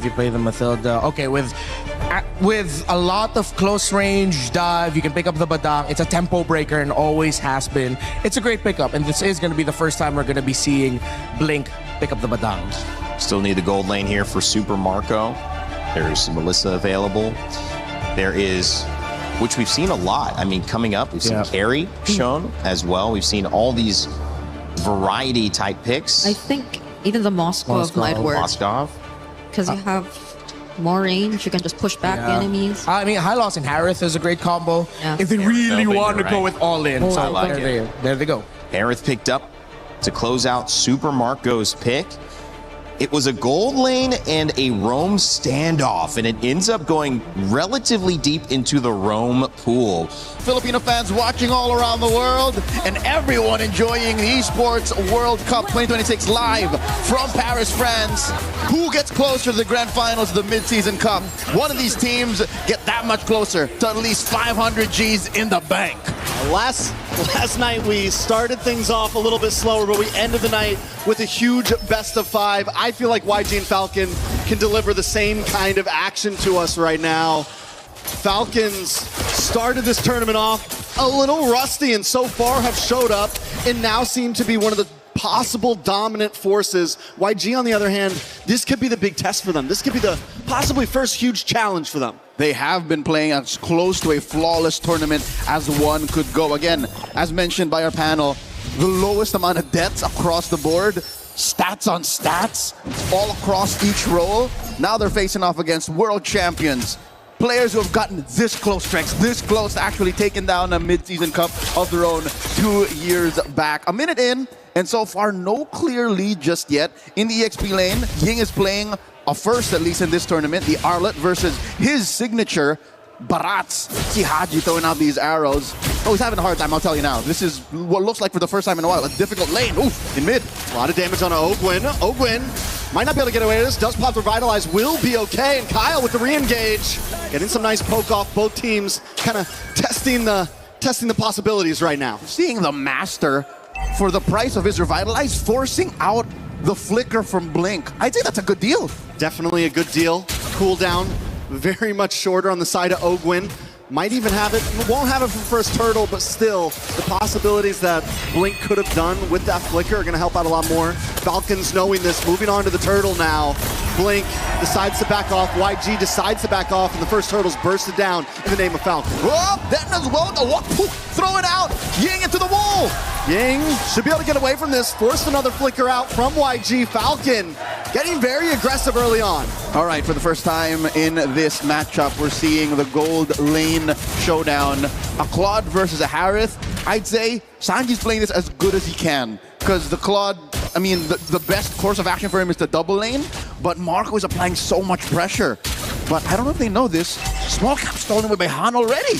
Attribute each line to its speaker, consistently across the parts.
Speaker 1: if you play the Mathilda. Okay, with a lot of close range dive, you can pick up the Badang. It's a tempo breaker and always has been. It's a great pickup, and this is going to be the first time we're going to be seeing Blink pick up the Badang.
Speaker 2: Still need the gold lane here for Super Marco. There's Melissa available. There is, which we've seen a lot. I mean, coming up, we've seen Carrie shown as well. We've seen all these variety type picks.
Speaker 3: I think even the Moskov might work.
Speaker 2: Moskov.
Speaker 3: Because you have more range, you can just push back the enemies.
Speaker 1: I mean, High Loss and Harith is a great combo.
Speaker 3: Yeah.
Speaker 1: If they really want to go with all in. So
Speaker 2: I like
Speaker 1: there they go.
Speaker 2: Harith picked up to close out Super Marco's pick. It was a gold lane and a roam standoff, and it ends up going relatively deep into the roam pool.
Speaker 4: Filipino fans watching all around the world, and everyone enjoying the Esports World Cup 2026 live from Paris, France. Who gets closer to the grand finals of the mid-season cup? One of these teams get that much closer to at least 500 Gs in the bank.
Speaker 5: Last night we started things off a little bit slower, but we ended the night with a huge best of 5. I feel like YG and Falcon can deliver the same kind of action to us right now. Falcons started this tournament off a little rusty and so far have showed up and now seem to be one of the possible dominant forces. YG, on the other hand, this could be the big test for them. This could be the possibly first huge challenge for them.
Speaker 4: They have been playing as close to a flawless tournament as one could go. Again, as mentioned by our panel, the lowest amount of deaths across the board, stats on stats, all across each role. Now they're facing off against world champions, players who have gotten this close, Trex, this close to actually taking down a mid-season cup of their own 2 years back. A minute in, and so far no clear lead just yet. In the EXP lane, Ying is playing a first, at least in this tournament, the Arlet versus his signature, Barats. See Haji throwing out these arrows. Oh, he's having a hard time, I'll tell you now. This is what looks like for the first time in a while, a difficult lane. Oof, in mid.
Speaker 5: A lot of damage on Ogwin. Ogwin might not be able to get away with this. Does pop Revitalize, will be okay. And Kyle with the re-engage. Getting some nice poke off. Both teams kind of testing the possibilities right now.
Speaker 4: Seeing the Master, for the price of his Revitalize, forcing out the flicker from Blink. I'd say that's a good deal.
Speaker 5: Definitely a good deal. Cooldown very much shorter on the side of Ogwin. Might even have it, won't have it for first turtle, but still, the possibilities that Blink could have done with that flicker are going to help out a lot more. Falcons knowing this, moving on to the turtle now. Blink decides to back off, YG decides to back off, and the first turtle's bursted down in the name of Falcon.
Speaker 4: Oh, then as well, throw it out, Ying into the wall.
Speaker 5: Ying should be able to get away from this, forced another flicker out from YG. Falcon getting very aggressive early on.
Speaker 4: All right, for the first time in this matchup, we're seeing the gold lane showdown. A Claude versus a Harith. I'd say Sanji's playing this as good as he can, because the Claude, I mean, the best course of action for him is the double lane, but Marco is applying so much pressure. But I don't know if they know this, small cap stolen away by Han already.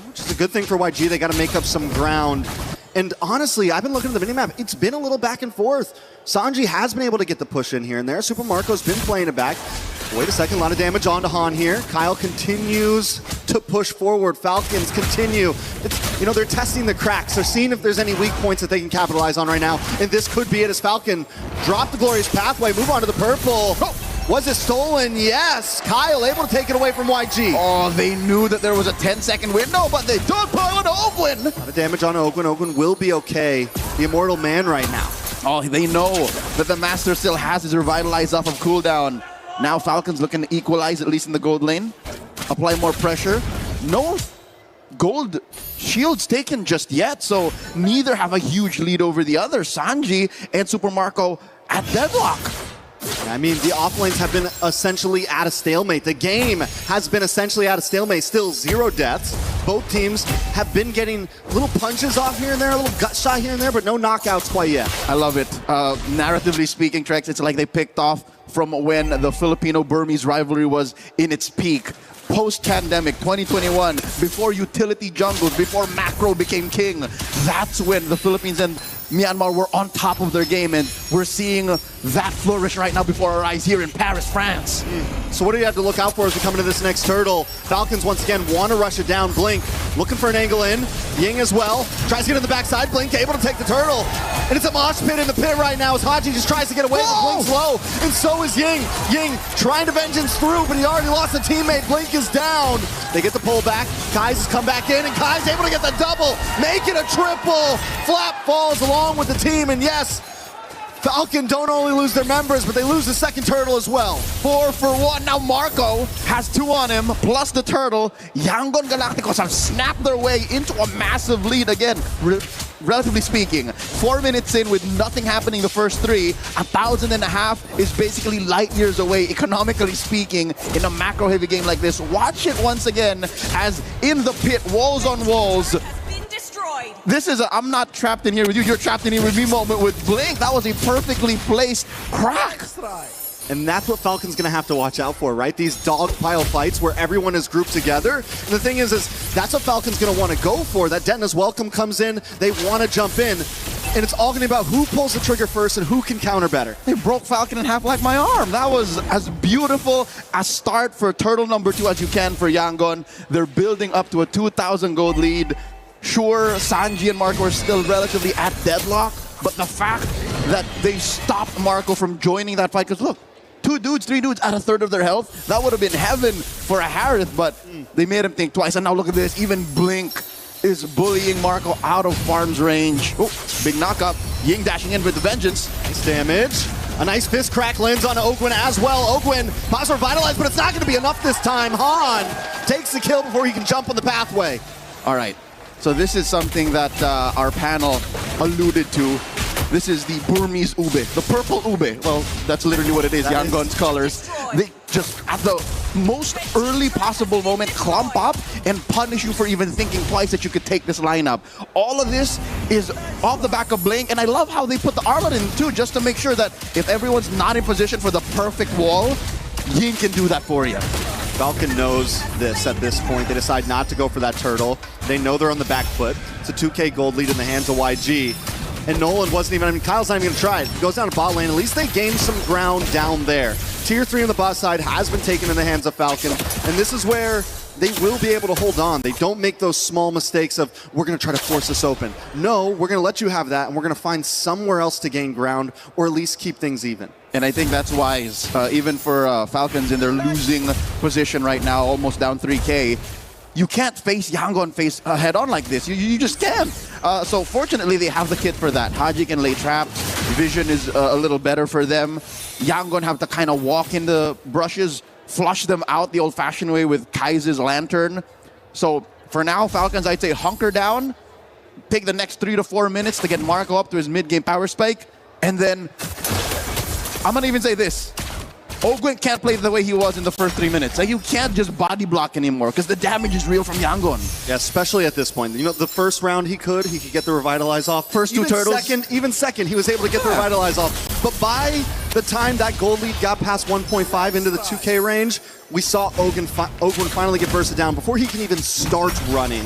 Speaker 5: Which is a good thing for YG, they got to make up some ground. And honestly, I've been looking at the minimap. It's been a little back and forth. Sanji has been able to get the push in here and there. Super Marco's been playing it back. Wait a second, a lot of damage onto Han here. Kyle continues to push forward. Falcons continue. They're testing the cracks. They're seeing if there's any weak points that they can capitalize on right now. And this could be it as Falcon drop the Glorious Pathway, move on to the purple. Oh, was it stolen? Yes. Kyle able to take it away from YG.
Speaker 4: Oh, they knew that there was a 10-second window, but they don't pile on Ogwin.
Speaker 5: A lot of damage on Ogwin. Ogwin will be okay. The Immortal Man right now.
Speaker 4: Oh, they know that the Master still has his Revitalize off of cooldown. Now Falcon's looking to equalize, at least in the gold lane. Apply more pressure. No gold shields taken just yet, so neither have a huge lead over the other. Sanji and Super Marco at deadlock.
Speaker 5: I mean, the offlanes have been essentially at a stalemate. The game has been essentially at a stalemate. Still 0 deaths. Both teams have been getting little punches off here and there, a little gut shot here and there, but no knockouts quite yet.
Speaker 4: I love it. Narratively speaking, Trex, it's like they picked off from when the Filipino-Burmese rivalry was in its peak. Post-pandemic, 2021, before utility jungles, before macro became king, that's when the Philippines and
Speaker 6: Myanmar were on top of their game, and we're seeing that flourish right now before our eyes here in Paris, France.
Speaker 5: So what do you have to look out for as we come into this next turtle? Falcons once again want to rush it down. Blink looking for an angle in. Ying as well. Tries to get in the backside. Blink able to take the turtle. And it's a mosh pit in the pit right now as Haji just tries to get away, but Blink's low. And so is Ying. Ying trying to vengeance through, but he already lost a teammate. Blink is down. They get the pull back. Kai's has come back in, and Kai's able to get the double. Make it a triple. Flap falls along with the team, and yes, Falcon don't only lose their members, but they lose the second turtle as well.
Speaker 6: 4 for 1. Now Marco has 2 on him, plus the turtle. Yangon Galacticos have snapped their way into a massive lead again. Relatively speaking, 4 minutes in with nothing happening the first 3, 1,500 is basically light years away, economically speaking, in a macro-heavy game like this. Watch it once again as in the pit, walls on walls. This is a I'm not trapped in here with you, you're trapped in here with me moment with Blink. That was a perfectly placed crack.
Speaker 5: And that's what Falcon's going to have to watch out for, right? These dogpile fights where everyone is grouped together. And the thing is that's what Falcon's going to want to go for. That Detna's welcome comes in, they want to jump in. And it's all going to be about who pulls the trigger first and who can counter better.
Speaker 6: They broke Falcon in half like my arm. That was as beautiful a start for turtle number 2 as you can for Yangon. They're building up to a 2,000 gold lead. Sure, Sanji and Marco are still relatively at deadlock, but the fact that they stopped Marco from joining that fight, because look, 2 dudes, 3 dudes at a third of their health, that would have been heaven for a Harith, but they made him think twice. And now look at this, even Blink is bullying Marco out of farm's range. Oh, big knockup. Ying dashing in with the vengeance.
Speaker 5: Nice damage. A nice fist crack lands on Ogwin as well. Ogwin pops revitalized, but it's not going to be enough this time. Han takes the kill before he can jump on the pathway.
Speaker 6: All right. So this is something that our panel alluded to. This is the Burmese ube, the purple ube. Well, that's literally what it is, Yangon's colors. They just, at the most early possible moment, clump up and punish you for even thinking twice that you could take this lineup. All of this is off the back of Blink, and I love how they put the armor in too, just to make sure that if everyone's not in position for the perfect wall, Ying can do that for you.
Speaker 5: Falcon knows this at this point. They decide not to go for that turtle. They know they're on the back foot. It's a 2K gold lead in the hands of YG. And Nolan wasn't even, Kyle's not even going to try it. He goes down to bot lane. At least they gained some ground down there. Tier 3 on the bot side has been taken in the hands of Falcon. And this is where they will be able to hold on. They don't make those small mistakes of, we're going to try to force this open. No, we're going to let you have that, and we're going to find somewhere else to gain ground, or at least keep things even.
Speaker 6: And I think that's wise, even for Falcons in their losing position right now, almost down 3K. You can't face Yangon face head-on like this. You just can't. So fortunately, they have the kit for that. Haji can lay traps. Vision is a little better for them. Yangon have to kind of walk in the brushes, flush them out the old-fashioned way with Kai's lantern. So for now, Falcons, I'd say hunker down, take the next 3 to 4 minutes to get Marco up to his mid-game power spike, and then I'm going to even say this. Ogwin can't play the way he was in the first 3 minutes. Like, you can't just body block anymore because the damage is real from Yangon.
Speaker 5: Yeah, especially at this point. You know, the first round he could get the Revitalize off.
Speaker 6: First 2 turtles.
Speaker 5: Even second, he was able to get the Revitalize off. But by the time that gold lead got past 1.5 into the 2K range, we saw Ogwin finally get bursted down before he can even start running.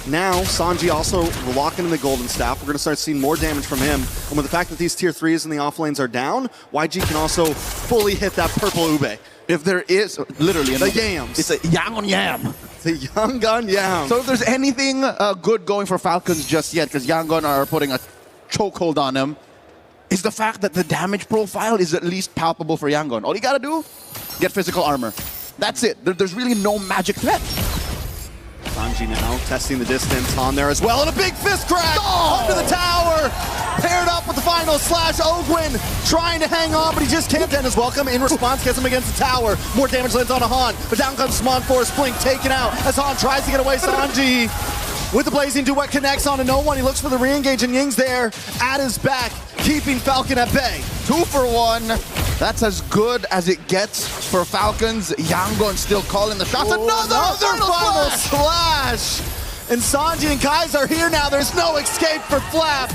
Speaker 5: Now, Sanji also locking in the Golden Staff. We're going to start seeing more damage from him. And with the fact that these tier 3s in the off lanes are down, YG can also fully hit that purple ube.
Speaker 6: If there is, literally,
Speaker 5: the yams.
Speaker 6: It's a Yangon yam.
Speaker 5: The Yangon yam.
Speaker 6: So if there's anything good going for Falcons just yet, because Yangon are putting a chokehold on him, is the fact that the damage profile is at least palpable for Yangon. All you got to do, get physical armor. That's it. There's really no magic threat.
Speaker 5: Sanji now testing the distance on there as well, and a big fist crack under the tower, paired up with the final slash. Ogwin trying to hang on, but he just can't end his welcome. In response, gets him against the tower. More damage lands on Han, but down comes Smon Force. Blink taken out as Han tries to get away. Sanji with the blazing duet connects onto no one. He looks for the re-engage, and Ying's there at his back, keeping Falcon at bay.
Speaker 6: 2 for 1. That's as good as it gets for Falcons. Yangon still calling the shots. Another
Speaker 5: final slash! And Sanji and Kai's are here now. There's no escape for Flap.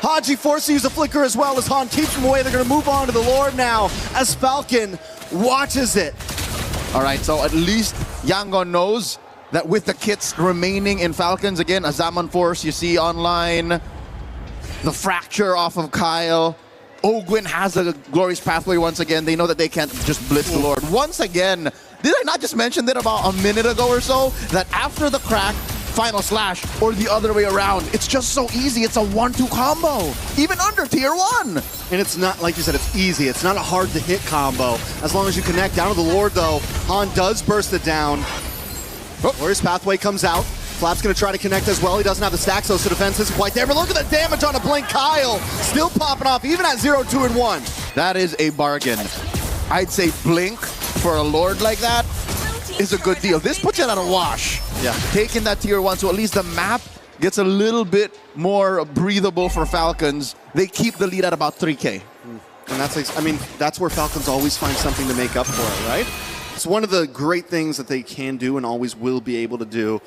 Speaker 5: Haji forced to use a flicker as well as Han keeps him away. They're going to move on to the Lord now as Falcon watches it.
Speaker 6: All right, so at least Yangon knows that with the kits remaining in Falcons, again, a Zaman Force you see online, the fracture off of Kyle. Ogwin has a glorious pathway once again. They know that they can't just blitz the Lord. Once again, did I not just mention that about a minute ago or so? That after the crack, final slash, or the other way around, it's just so easy. It's a 1-2 combo, even under tier 1.
Speaker 5: And it's not, like you said, it's easy. It's not a hard to hit combo. As long as you connect down to the Lord, though, Han does burst it down. Glorious pathway comes out. Flap's going to try to connect as well. He doesn't have the stacks, so defense isn't quite there. But look at the damage on a Blink. Kyle still popping off, even at 0, 2, and 1.
Speaker 6: That is a bargain. I'd say Blink for a Lord like that is a good deal. This puts it at a wash.
Speaker 5: Yeah.
Speaker 6: Taking that tier 1, so at least the map gets a little bit more breathable for Falcons. They keep the lead at about 3K.
Speaker 5: And that's, I mean, that's where Falcons always find something to make up for it, right? It's one of the great things that they can do and always will be able to do.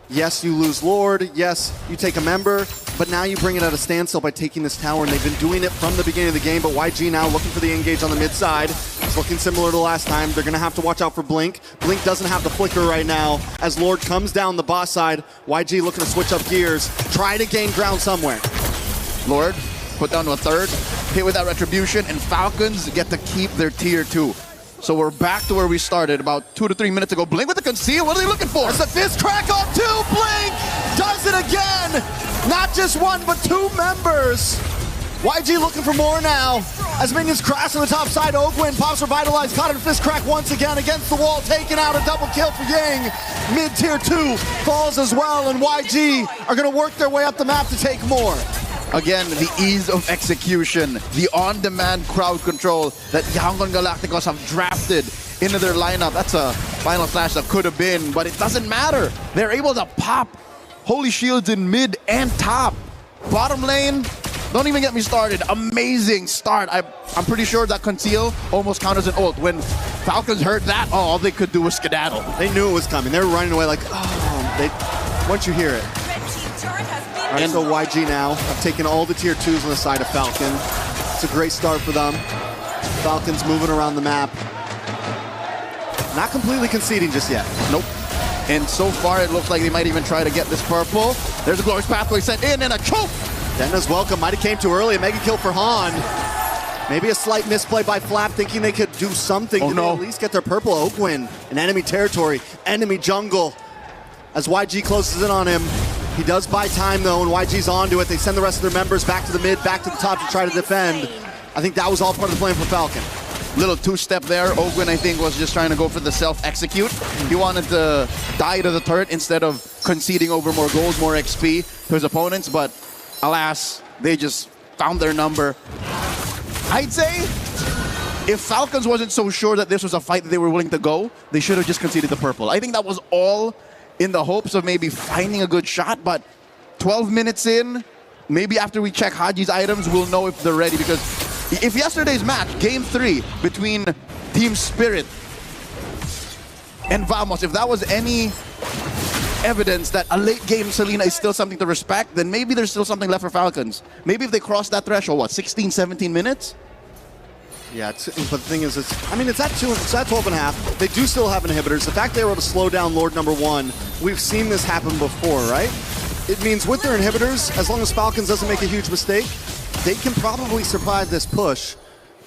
Speaker 5: Yes, you lose Lord. Yes, you take a member. But now you bring it at a standstill by taking this tower. And they've been doing it from the beginning of the game. But YG now looking for the engage on the mid side. It's looking similar to last time. They're going to have to watch out for Blink. Blink doesn't have the flicker right now. As Lord comes down the boss side, YG looking to switch up gears. Try to gain ground somewhere.
Speaker 6: Lord put down to a third. Hit with that retribution. And Falcons get to keep their tier 2. So we're back to where we started about 2 to 3 minutes ago. Blink with the conceal. What are they looking for?
Speaker 5: It's a fist crack on 2. Blink does it again. Not just one, but 2 members. YG looking for more now. As minions crash on the top side, Ogwin pops revitalized, caught in a fist crack once again against the wall, taking out a double kill for Yang. Mid tier 2 falls as well, and YG are going to work their way up the map to take more.
Speaker 6: Again, the ease of execution, the on-demand crowd control that Yangon Galacticos have drafted into their lineup. That's a final flash that could have been, but it doesn't matter. They're able to pop Holy Shields in mid and top. Bottom lane, don't even get me started. Amazing start. I'm pretty sure that conceal almost counts as an ult. When Falcons heard that, all they could do was skedaddle.
Speaker 5: They knew it was coming. They were running away like, oh, once you hear it. Alright, so YG now have taken all the tier 2s on the side of Falcon. It's a great start for them. Falcons moving around the map. Not completely conceding just yet.
Speaker 6: Nope. And so far, it looks like they might even try to get this purple. There's a glorious pathway set in and a choke.
Speaker 5: Denna's welcome. Might have came too early. A mega kill for Han. Maybe a slight misplay by Flap, thinking they could do something to at least get their purple. Ogwin in enemy territory, enemy jungle. As YG closes in on him, he does buy time though, and YG's onto it. They send the rest of their members back to the mid, back to the top to try to defend. I think that was all part of the plan for Falcon.
Speaker 6: Little two-step there. Ogwin, I think, was just trying to go for the self-execute. He wanted to die to the turret instead of conceding over more goals, more XP to his opponents, but alas, they just found their number. I'd say if Falcons wasn't so sure that this was a fight that they were willing to go, they should have just conceded the purple. I think that was all in the hopes of maybe finding a good shot, but 12 minutes in, maybe after we check Haji's items, we'll know if they're ready, because if yesterday's match, Game 3, between Team Spirit and Vamos, if that was any evidence that a late game Selena is still something to respect, then maybe there's still something left for Falcons. Maybe if they cross that threshold, what, 16, 17 minutes?
Speaker 5: Yeah, but the thing is, it's at 12 and a half. They do still have inhibitors. The fact they were able to slow down Lord number 1, we've seen this happen before, right? It means with their inhibitors, as long as Falcons doesn't make a huge mistake, they can probably survive this push.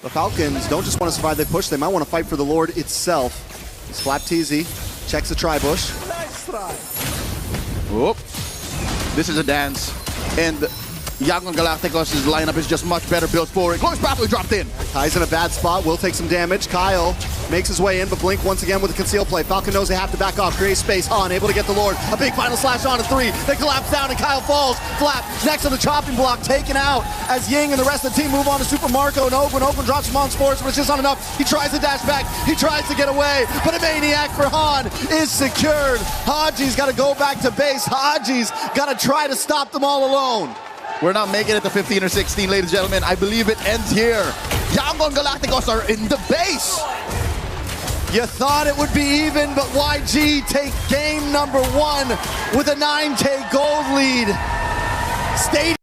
Speaker 5: The Falcons don't just want to survive the push, they might want to fight for the Lord itself. It's Flap TZ, checks the tri-bush.
Speaker 6: Whoop. This is a dance. And Yangon Galacticos' lineup is just much better built for it. Glorious pathway dropped in.
Speaker 5: Kai's in a bad spot, will take some damage. Kyle makes his way in, but Blink once again with a concealed play. Falcon knows they have to back off, create space. Han able to get the Lord. A big final slash on a 3. They collapse down and Kyle falls. Flap next to the chopping block, taken out as Ying and the rest of the team move on to Super Marco and Ogwin. Ogwin drops him on sports, but it's just not enough. He tries to dash back. He tries to get away, but a maniac for Han is secured. Haji's got to go back to base. Haji's got to try to stop them all alone.
Speaker 6: We're not making it to 15 or 16, ladies and gentlemen. I believe it ends here. Yangon Galacticos are in the base.
Speaker 5: You thought it would be even, but YG take game number 1 with a 9K gold lead. Stadium